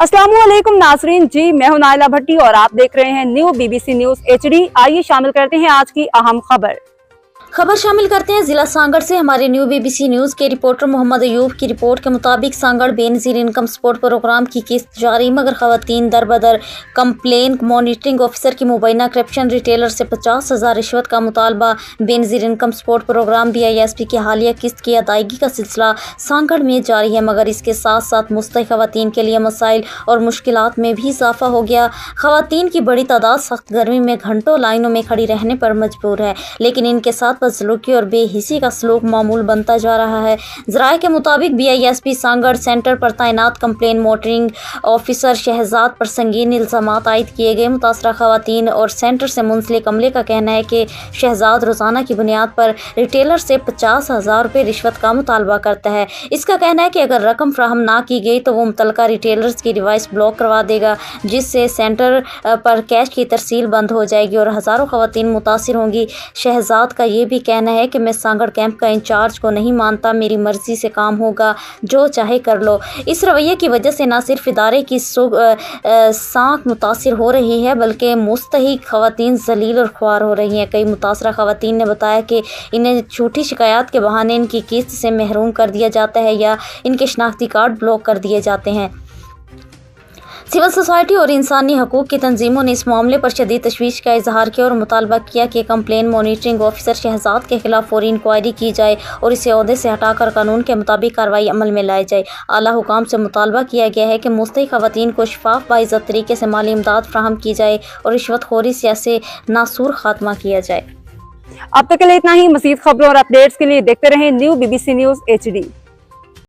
अस्सलामुअलैकुम नाजरीन जी, मैं हूं नाइला भट्टी और आप देख रहे हैं न्यू बीबीसी न्यूज HD। आइए शामिल करते हैं आज की अहम खबर शामिल करते हैं जिला सांगड़ से। हमारे न्यू बीबीसी न्यूज के रिपोर्टर मोहम्मद अयूब की रिपोर्ट के मुताबिक Sanghar Benazir income support programme की किस्त जारी, मगर खवातीन दर बदर कंप्लेन मॉनिटरिंग ऑफिसर की मुबैना करप्शन, रिटेलर से 50,000 रिश्वत का मुतालबा। Benazir income support programme BISP की हालिया किस्त की अदायगी का सिलसिला सांगड़ में जारी है, मगर इसके साथ साथ मुस्तहिक खवातीन के लिए मसाइल और मुश्किलात में भी इजाफा हो गया। खवातीन की बड़ी तादाद सख्त गर्मी में घंटों लाइनों में खड़ी रहने पर मजबूर है, लेकिन इनके साथ बदसलूकी और बेहिसी का सलूक मामूल बनता जा रहा है। ज़राए के मुताबिक BISP सांगड़ सेंटर पर तैनात कंप्लेन मॉनिटरिंग ऑफिसर शहजाद पर संगीन इल्ज़ामात आयद किए गए। मुतासरा खवातीन और सेंटर से मुंसलिक अमले का कहना है कि शहजाद रोज़ाना की बुनियाद पर रिटेलर से 50,000 रुपये रिश्वत का मुतालबा करता है। इसका कहना है कि अगर रकम फ्राहम ना की गई तो वो मुतलका रिटेलर्स की डिवाइस ब्लॉक करवा देगा, जिससे सेंटर पर कैश की तरसील बंद हो जाएगी और हज़ारों खवातीन मुतासिर होंगी। शहजाद का ये भी कहना है कि मैं सांगड़ कैंप का इंचार्ज को नहीं मानता, मेरी मर्जी से काम होगा, जो चाहे कर लो। इस रवैये की वजह से न सिर्फ इदारे की साख मुतासिर हो रही है, बल्कि मुस्तहिक खवातीन जलील और ख्वार हो रही हैं। कई मुतासरा खवातीन ने बताया कि इन्हें झूठी शिकायत के बहाने इनकी किस्त से महरूम कर दिया जाता है या इनके शनाख्ती कार्ड ब्लॉक कर दिए जाते हैं। सिविल सोसाइटी और इंसानी हकूक़ की तंजीमों ने इस मामले पर शदीद तशवीश का इजहार किया और मुतालबा किया कि कंप्लेन मॉनिटरिंग ऑफिसर शहजाद के खिलाफ फौरी इंक्वायरी की जाए और इसे ओहदे से हटाकर कानून के मुताबिक कार्रवाई अमल में लाई जाए। आला हुकाम से मुतालबा किया गया है कि मुस्तहिक खवातीन को शफाफ बाइज़्ज़त तरीके से माली इमदाद फ्राहम की जाए और रिश्वतखोरी से नासूर खात्मा किया जाए। अब तक के लिए इतना ही। मज़ीद खबरों और अपडेट्स के लिए देखते रहें न्यू बीबीसी न्यूज HD।